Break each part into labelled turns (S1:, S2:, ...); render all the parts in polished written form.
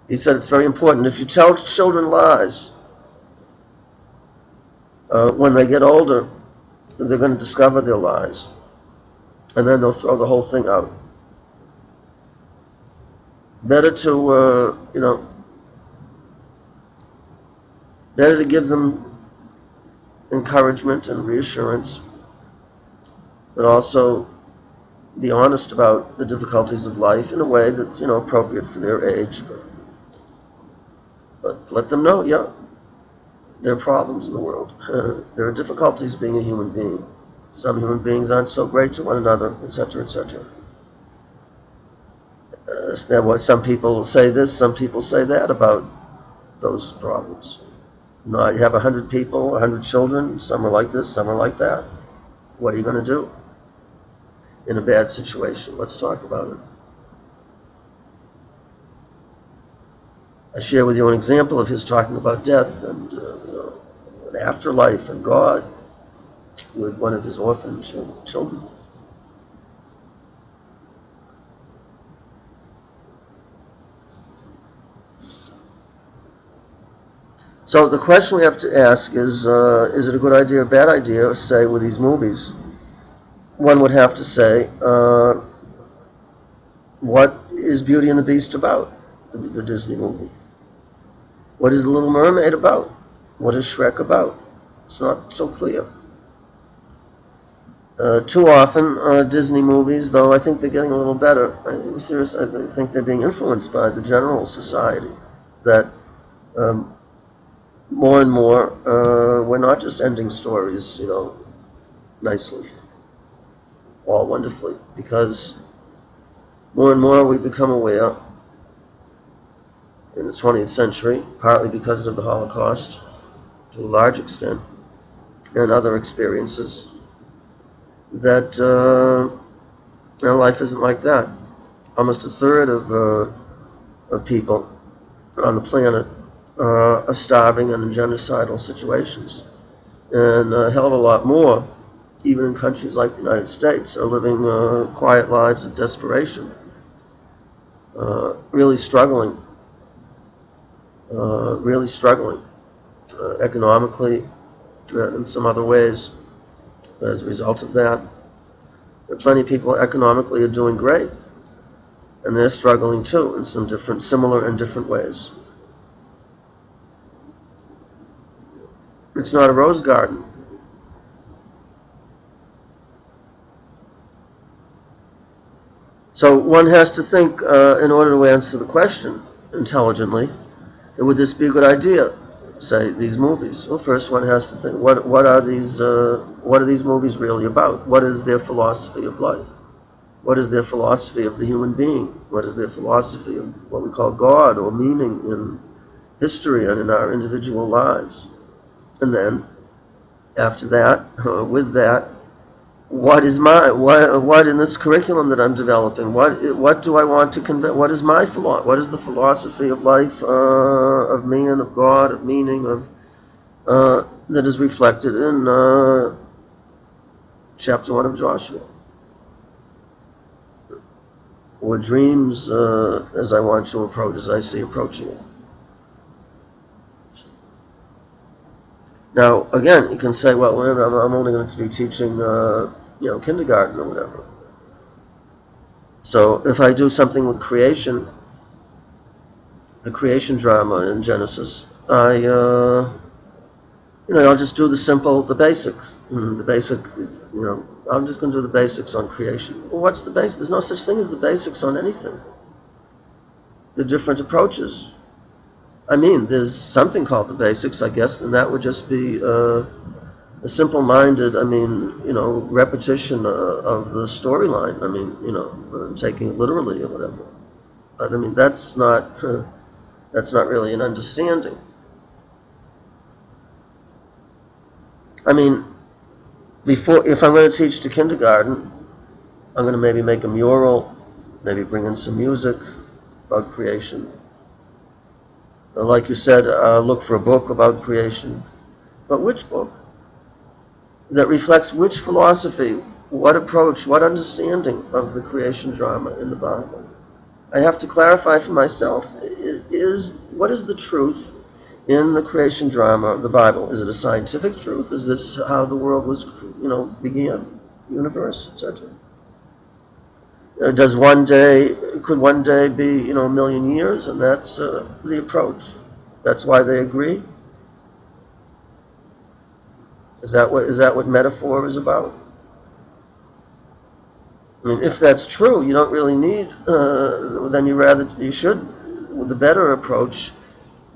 S1: He said it's very important. If you tell children lies, when they get older, they're going to discover their lies, and then they'll throw the whole thing out. Better to, better to give them encouragement and reassurance, but also be honest about the difficulties of life in a way that's, appropriate for their age. But let them know, yeah, there are problems in the world. There are difficulties being a human being. Some human beings aren't so great to one another, etc., etc. Some people say this, some people say that about those problems. No, you have 100 people, 100 children, some are like this, some are like that. What are you going to do in a bad situation? Let's talk about it. I share with you an example of his talking about death and an afterlife and God with one of his orphan children. So the question we have to ask is it a good idea or bad idea, say, with these movies? One would have to say, what is Beauty and the Beast about, the Disney movie? What is The Little Mermaid about? What is Shrek about? It's not so clear. Too often, Disney movies, though I think they're getting a little better, I think they're being influenced by the general society, that more and more, we're not just ending stories, nicely, all wonderfully, because more and more we become aware in the 20th century, partly because of the Holocaust, to a large extent, and other experiences, that our life isn't like that. Almost a third of people on the planet are starving and in genocidal situations, and a hell of a lot more, even in countries like the United States, are living quiet lives of desperation, really struggling economically in some other ways as a result of that. There are plenty of people economically are doing great, and they're struggling too in some similar and different ways. It's not a rose garden. So one has to think, in order to answer the question intelligently, would this be a good idea? Say these movies. Well, first one has to think, what are these movies really about? What is their philosophy of life? What is their philosophy of the human being? What is their philosophy of what we call God or meaning in history and in our individual lives? And then, after that, with that, what in this curriculum that I'm developing? What do I want to convey? What is my what is the philosophy of life, of me and of God, of meaning, of that is reflected in chapter 1 of Joshua? Or dreams as I want to approach, as I see approaching it. Now, again, you can say, well, I'm only going to be teaching, kindergarten or whatever. So if I do something with creation, the creation drama in Genesis, I'll just do the basics. I'm just going to do the basics on creation. Well, what's the basics? There's no such thing as the basics on anything. There are different approaches. There's something called the basics, I guess, and that would just be a simple-minded, repetition of the storyline. Taking it literally or whatever. But that's not really an understanding. If I'm going to teach to kindergarten, I'm going to maybe make a mural, maybe bring in some music about creation. Like you said, look for a book about creation. But which book? That reflects which philosophy, what approach, what understanding of the creation drama in the Bible. I have to clarify for myself, what is the truth in the creation drama of the Bible? Is it a scientific truth? Is this how the world was, began, the universe, etc.? Could one day be, a million years? And that's the approach. That's why they agree. Is that what metaphor is about? I mean, if that's true, you don't really need. Then you should. The better approach,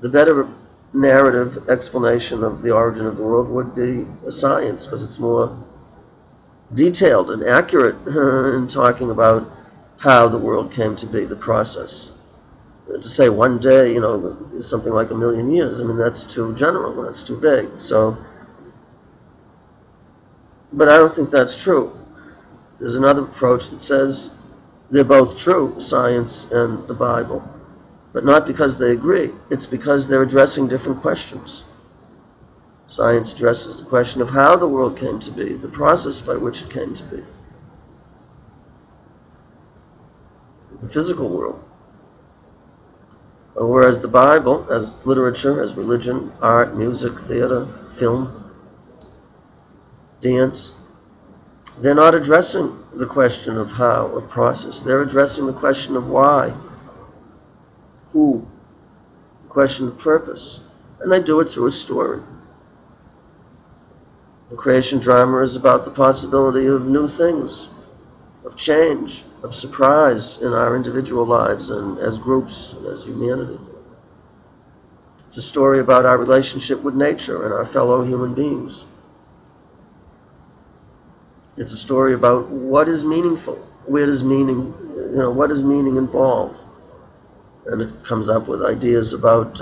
S1: the better narrative explanation of the origin of the world would be a science, because it's more detailed and accurate in talking about how the world came to be, the process. To say one day, is something like a million years, I mean, that's too general, that's too vague. So, but I don't think that's true. There's another approach that says they're both true, science and the Bible, but not because they agree. It's because they're addressing different questions. Science addresses the question of how the world came to be, the process by which it came to be, the physical world. Whereas the Bible, as literature, as religion, art, music, theater, film, dance, they're not addressing the question of how, of process. They're addressing the question of why, who, the question of purpose. And they do it through a story. The creation drama is about the possibility of new things, of change, of surprise in our individual lives and as groups and as humanity. It's a story about our relationship with nature and our fellow human beings. It's a story about what is meaningful, where does meaning, what does meaning involve? And it comes up with ideas about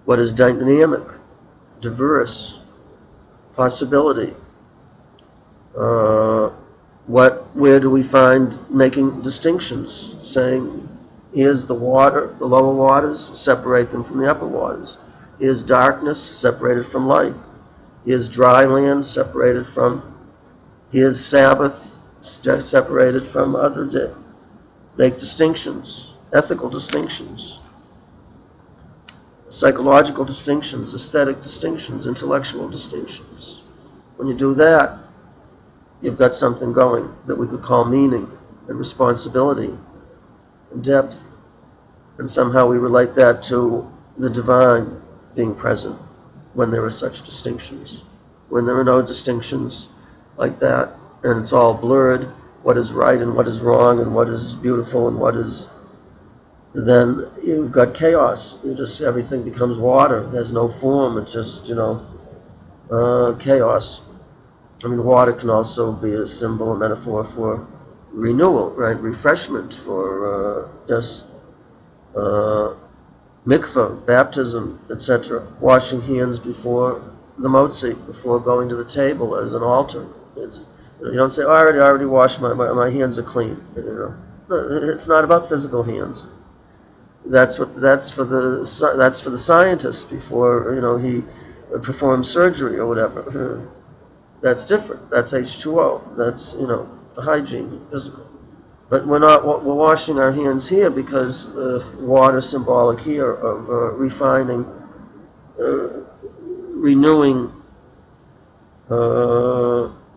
S1: what is dynamic, diverse, possibility. Where do we find making distinctions, saying, here's the water, the lower waters, separate them from the upper waters. Here's darkness, separated from light. Here's dry land, separated from, here's Sabbath, separated from other day. Make distinctions, ethical distinctions, psychological distinctions, aesthetic distinctions, intellectual distinctions. When you do that, you've got something going that we could call meaning and responsibility and depth. And somehow we relate that to the divine being present when there are such distinctions. When there are no distinctions like that, and it's all blurred, what is right and what is wrong and what is beautiful and what is, then you've got chaos. Everything becomes water. There's no form. It's just, chaos. I mean, water can also be a symbol, a metaphor for renewal, right? Refreshment, for mikvah, baptism, etc. Washing hands before the motzi, before going to the table as an altar. You don't say, I already washed, my hands are clean. It's not about physical hands. That's for the scientist before he performs surgery or whatever. That's different. That's H2O. That's for hygiene, physical. But we're washing our hands here because water symbolic here of refining, renewing,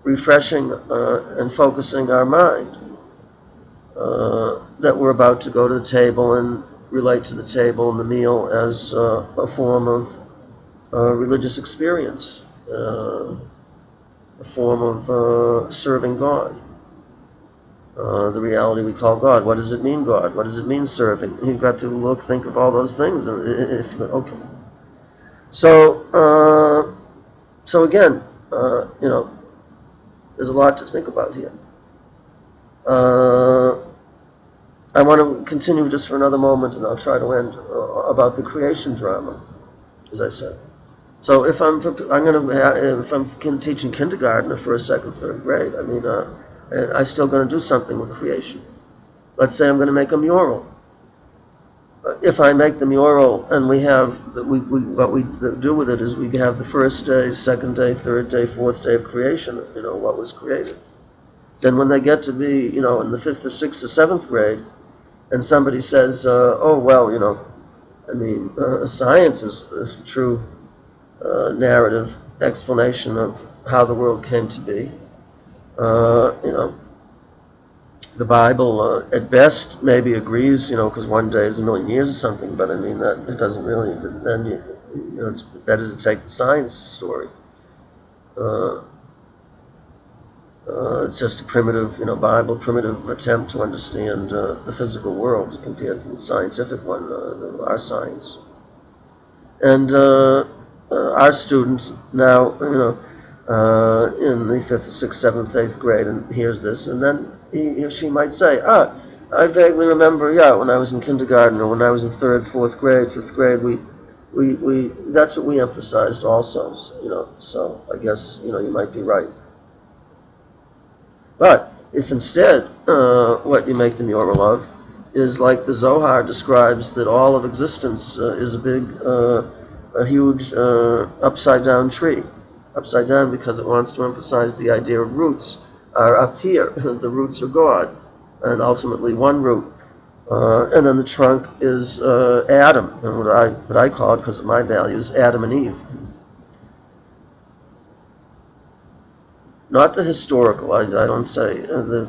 S1: refreshing, and focusing our mind. That we're about to go to the table and relate to the table and the meal as a form of religious experience, a form of serving God. The reality we call God. What does it mean, God? What does it mean, serving? You've got to think of all those things. Okay. So again, there's a lot to think about here. I want to continue just for another moment, and I'll try to end about the creation drama, as I said. So if I'm teaching kindergarten or first, second, third grade, I'm still going to do something with creation. Let's say I'm going to make a mural. If I make the mural and what we do with it is we have the first day, second day, third day, fourth day of creation. What was created. then when they get to be, in the 5th or 6th or 7th grade, and somebody says, oh, well, science is the true narrative explanation of how the world came to be. The Bible, at best, maybe agrees, because one day is a million years or something, but that it doesn't really, but then, it's better to take the science story. It's just a primitive, primitive attempt to understand the physical world compared to the scientific one, our science. And our students now, in the 5th, 6th, 7th, 8th grade, and hears this, and then he or she might say, I vaguely remember, when I was in kindergarten, or when I was in 3rd, 4th grade, 5th grade, we that's what we emphasized also, so I guess, you might be right. But if instead what you make the mural of is like the Zohar describes, that all of existence is a huge upside-down tree. Upside down because it wants to emphasize the idea of roots are up here. The roots are God, and ultimately one root. And then the trunk is Adam, and what I call it, because of my values, Adam and Eve. Not the historical. I don't say,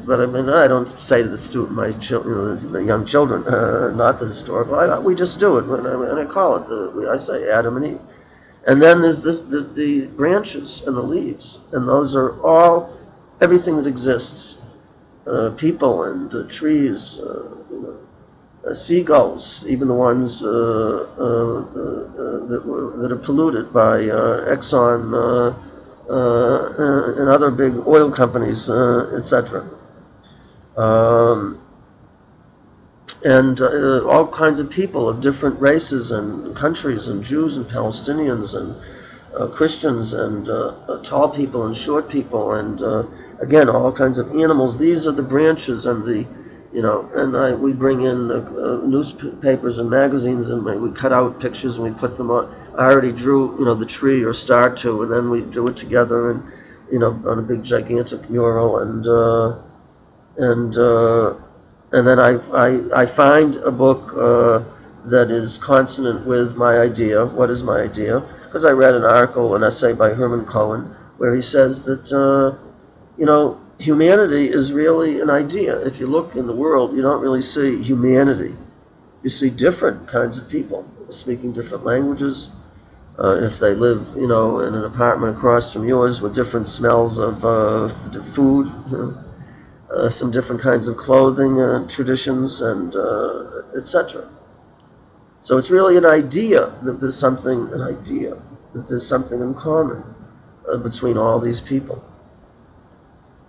S1: but I don't say to the student, the young children, not the historical. We just do it, and I call it. I say Adam and Eve, and then there's the branches and the leaves, and those are all everything that exists, people and trees, seagulls, even the ones that are polluted by Exxon. And other big oil companies, etc. And all kinds of people of different races and countries, and Jews and Palestinians and Christians and tall people and short people, and again, all kinds of animals. These are the branches and we bring in newspapers and magazines, and we cut out pictures and we put them on. I already drew, the tree or start to, and then we do it together, and on a big gigantic mural, and then I find a book that is consonant with my idea. What is my idea? Because I read an essay by Herman Cohen, where he says that humanity is really an idea. If you look in the world, you don't really see humanity. You see different kinds of people speaking different languages. If they live, in an apartment across from yours with different smells of food, some different kinds of clothing, traditions, and etc. So it's really an idea that there's something in common between all these people.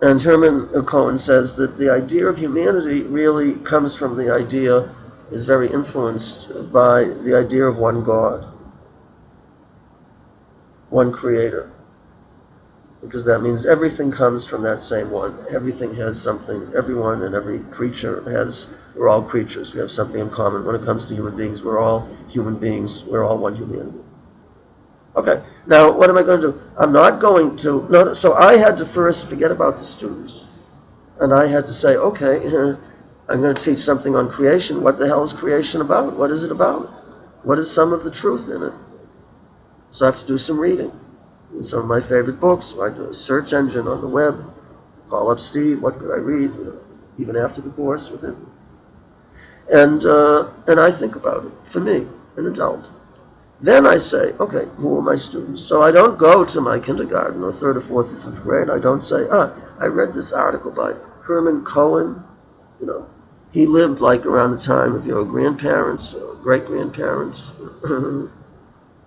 S1: And Herman Cohen says that the idea of humanity really comes from the idea, is very influenced by the idea of one God, one creator. Because that means everything comes from that same one. Everything has something, everyone and every creature we're all creatures. We have something in common. When it comes to human beings, we're all human beings. We're all one humanity. Okay, now what am I going to do? I'm not going to, no, so I had to first forget about the students. And I had to say, okay, I'm going to teach something on creation. What the hell is creation about? What is it about? What is some of the truth in it? So I have to do some reading. In some of my favorite books, I do a search engine on the web, call up Steve, what could I read, even after the course with him. And I think about it, for me, an adult. Then I say, okay, who are my students? So I don't go to my kindergarten or 3rd or 4th or 5th grade. I don't say, I read this article by Herman Cohen. He lived like around the time of your grandparents or great-grandparents.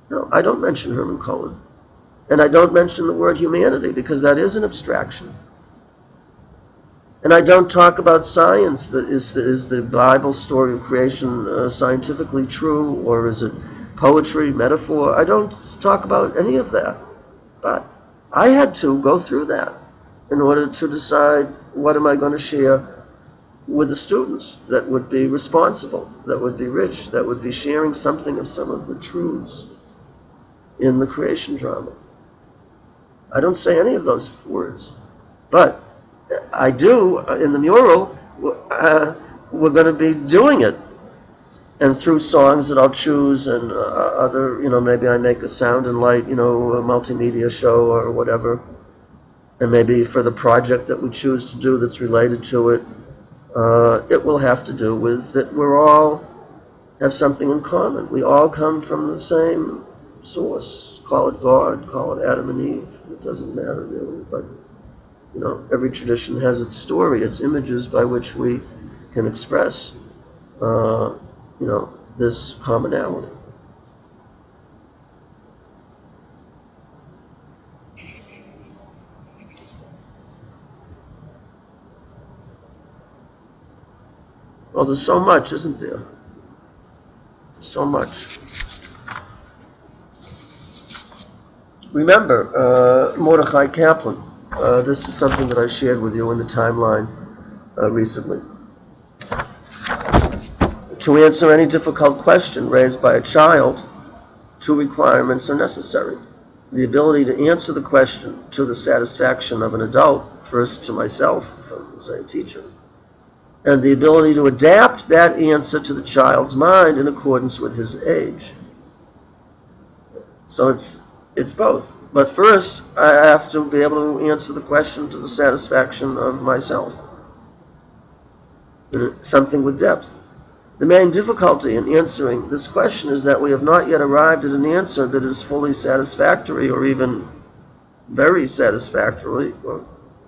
S1: No, I don't mention Herman Cohen. And I don't mention the word humanity, because that is an abstraction. And I don't talk about science. That is the Bible story of creation scientifically true, or is it poetry, metaphor? I don't talk about any of that. But I had to go through that in order to decide what am I going to share with the students that would be responsible, that would be rich, that would be sharing something of some of the truths in the creation drama. I don't say any of those words. But I do in the mural, we're going to be doing it. And through songs that I'll choose and other, maybe I make a sound and light, a multimedia show or whatever. And maybe for the project that we choose to do that's related to it, it will have to do with that we're all have something in common. We all come from the same source. Call it God, call it Adam and Eve. It doesn't matter really, but every tradition has its story, its images by which we can express, this commonality. Well, there's so much, isn't there? So much. Remember, Mordecai Kaplan. This is something that I shared with you in the timeline recently. To answer any difficult question raised by a child, two requirements are necessary. The ability to answer the question to the satisfaction of an adult, first to myself, from the same teacher, and the ability to adapt that answer to the child's mind in accordance with his age. So it's both. But first, I have to be able to answer the question to the satisfaction of myself. Something with depth. The main difficulty in answering this question is that we have not yet arrived at an answer that is fully satisfactory, or even very satisfactorily, or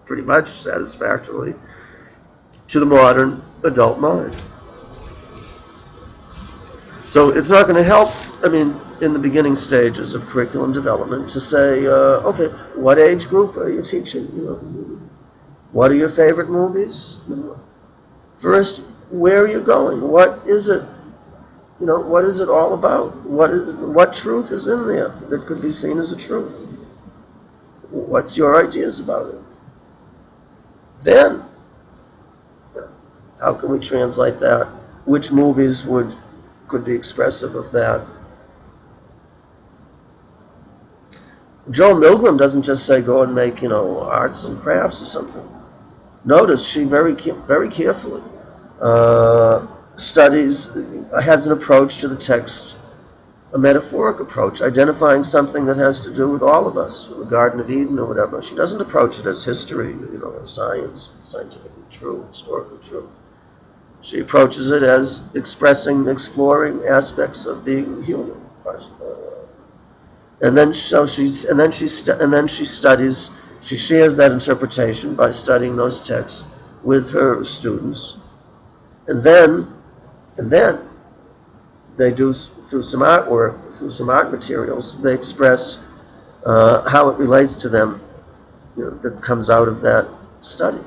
S1: pretty much satisfactorily, to the modern adult mind. So it's not going to help, in the beginning stages of curriculum development, to say, okay, what age group are you teaching? What are your favorite movies? First, where are you going? What is it? What is it all about? What truth is in there that could be seen as a truth? What's your ideas about it? Then, how can we translate that? Which movies could be expressive of that? Joe Milgram doesn't just say go and make arts and crafts or something. Notice she very carefully studies, has an approach to the text, a metaphoric approach, identifying something that has to do with all of us, the Garden of Eden or whatever. She doesn't approach it as history, as science, scientifically true, historically true. She approaches it as exploring aspects of being human. And then she studies. She shares that interpretation by studying those texts with her students, and then they do, through some artwork, through some art materials, they express how it relates to them, that comes out of that study.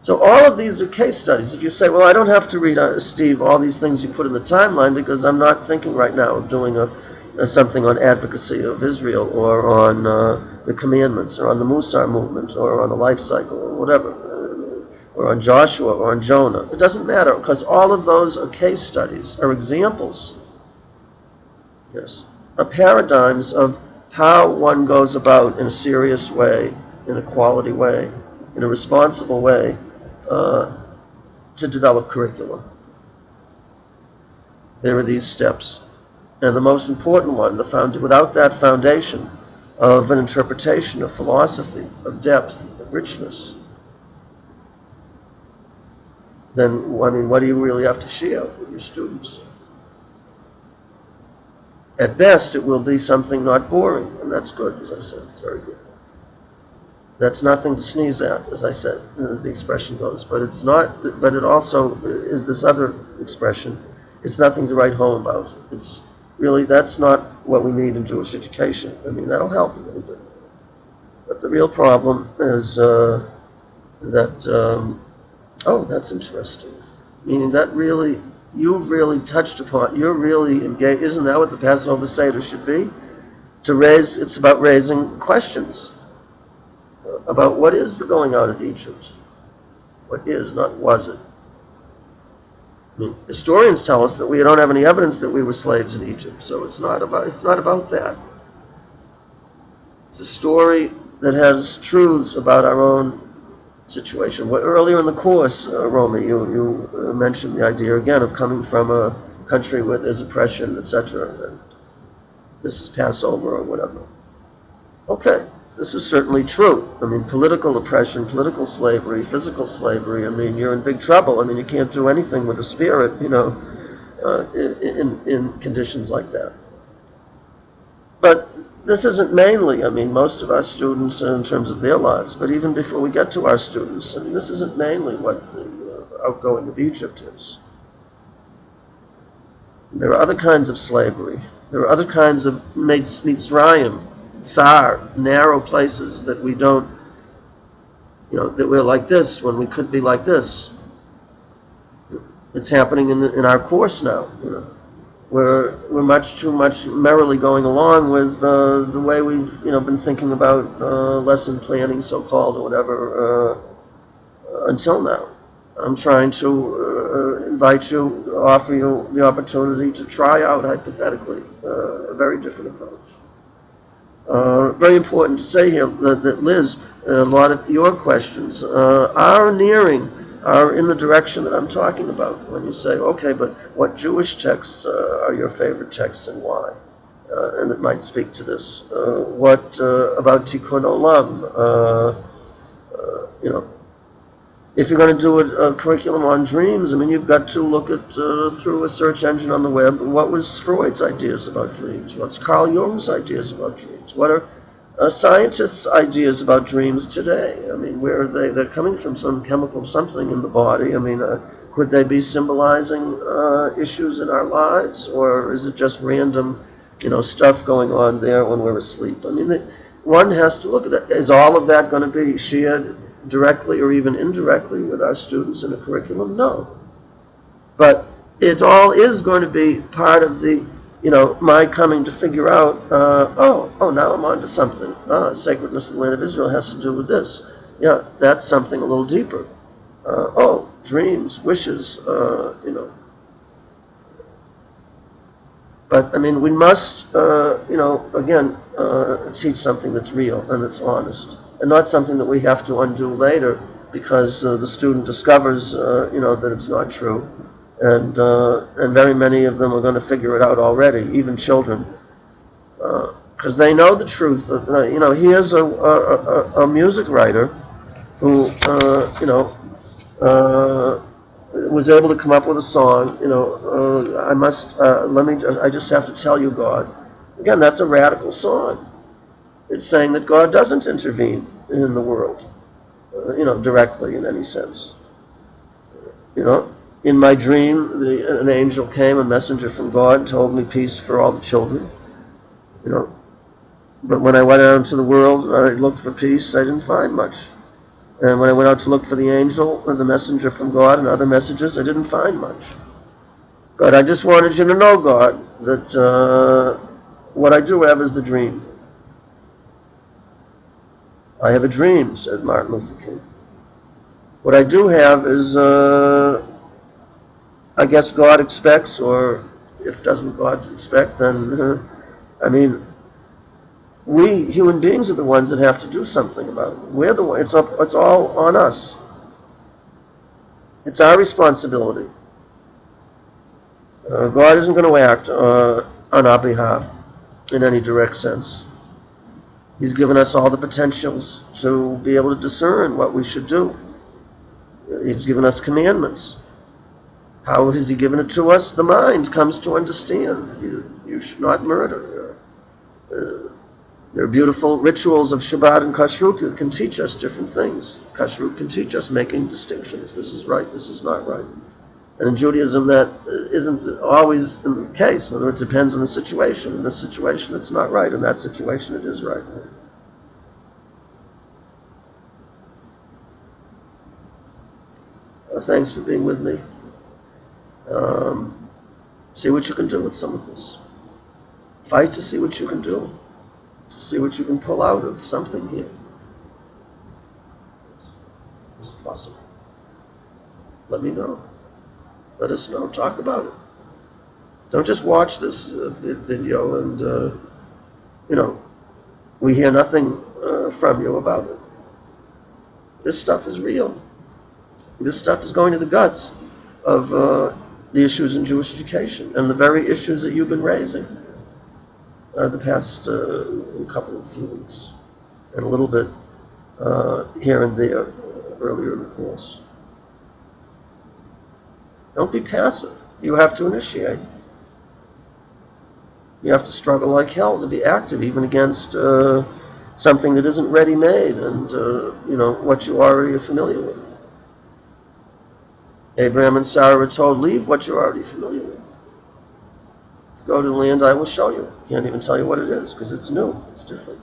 S1: So all of these are case studies. If you say, well, I don't have to read, Steve, all these things you put in the timeline because I'm not thinking right now of doing something on advocacy of Israel or on the commandments or on the Musar movement or on the life cycle or whatever, or on Joshua or on Jonah. It doesn't matter, because all of those are case studies, are examples, yes, are paradigms of how one goes about in a serious way, in a quality way, in a responsible way, to develop curriculum. There are these steps. And the most important one, without that foundation of an interpretation, of philosophy, of depth, of richness, then, what do you really have to share with your students? At best, it will be something not boring, and that's good, as I said. It's very good. That's nothing to sneeze at, as I said, as the expression goes. But it's not. But it also is this other expression. It's nothing to write home about. It's really, that's not what we need in Jewish education. That'll help a little bit. But the real problem is that. Oh, that's interesting. Meaning that really, you've really touched upon, you're really engaged. Isn't that what the Passover Seder should be? It's about raising questions about what is the going out of Egypt. What is, not was it. Historians tell us that we don't have any evidence that we were slaves in Egypt, so it's not about that. It's a story that has truths about our own situation. Earlier in the course, Romy, you mentioned the idea again of coming from a country where there's oppression, etc. And this is Passover or whatever. Okay, this is certainly true. I mean, political oppression, political slavery, physical slavery. I mean, you're in big trouble. I mean, you can't do anything with a spirit, in conditions like that. But this isn't mainly, I mean, most of our students in terms of their lives, but even before we get to our students, I mean, this isn't mainly what the outgoing of Egypt is. There are other kinds of slavery. There are other kinds of Mitzrayim, Tsar, narrow places that we don't, that we're like this when we could be like this. It's happening in our course now, We're much too much merrily going along with the way we've been thinking about lesson planning, so-called, or whatever, until now. I'm trying to invite you, offer you the opportunity to try out, hypothetically, a very different approach. Very important to say here that Liz, a lot of your questions are in the direction that I'm talking about. When you say, okay, but what Jewish texts are your favorite texts and why? And it might speak to this. What about Tikkun Olam? If you're going to do a curriculum on dreams, I mean, you've got to look at, through a search engine on the web, what was Freud's ideas about dreams? What's Carl Jung's ideas about dreams? What are scientists' ideas about dreams today? I mean, where are they? They're coming from some chemical something in the body. I mean, could they be symbolizing issues in our lives? Or is it just random, stuff going on there when we're asleep? I mean, one has to look at that. Is all of that going to be shared directly or even indirectly with our students in a curriculum? No. But it all is going to be part of the, my coming to figure out, now I'm on to something. Sacredness of the land of Israel has to do with this. Yeah, that's something a little deeper. Dreams, wishes, But, I mean, we must, again, teach something that's real and that's honest, and not something that we have to undo later because the student discovers, that it's not true. And very many of them are going to figure it out already, even children, because they know the truth. Here's a music writer who, was able to come up with a song. I just have to tell you, God. Again, that's a radical song. It's saying that God doesn't intervene in the world, directly in any sense. In my dream, an angel came, a messenger from God, told me peace for all the children. But when I went out into the world, I looked for peace. I didn't find much. And when I went out to look for the angel, the messenger from God, and other messages, I didn't find much. But I just wanted you to know, God, that what I do have is the dream. I have a dream, said Martin Luther King. What I do have is, I guess God expects, or if doesn't God expect, then, we human beings are the ones that have to do something about it. We're the ones. It's all on us. It's our responsibility. God isn't going to act on our behalf in any direct sense. He's given us all the potentials to be able to discern what we should do. He's given us commandments. How has He given it to us? The mind comes to understand. You should not murder. There are beautiful rituals of Shabbat and Kashrut that can teach us different things. Kashrut can teach us making distinctions. This is right, this is not right. And in Judaism, that isn't always the case. In other words, it depends on the situation. In this situation, it's not right. In that situation, it is right. Thanks for being with me. See what you can do with some of this. Fight to see what you can do. To see what you can pull out of something here. Is it possible? Let me know. Let us know. Talk about it. Don't just watch this video and, we hear nothing from you about it. This stuff is real. This stuff is going to the guts of the issues in Jewish education and the very issues that you've been raising the past couple of few weeks, and a little bit here and there earlier in the course. Don't be passive. You have to initiate. You have to struggle like hell to be active, even against something that isn't ready-made and what you already are familiar with. Abraham and Sarah were told, leave what you're already familiar with. Go to the land I will show you. Can't even tell you what it is because it's new. It's different.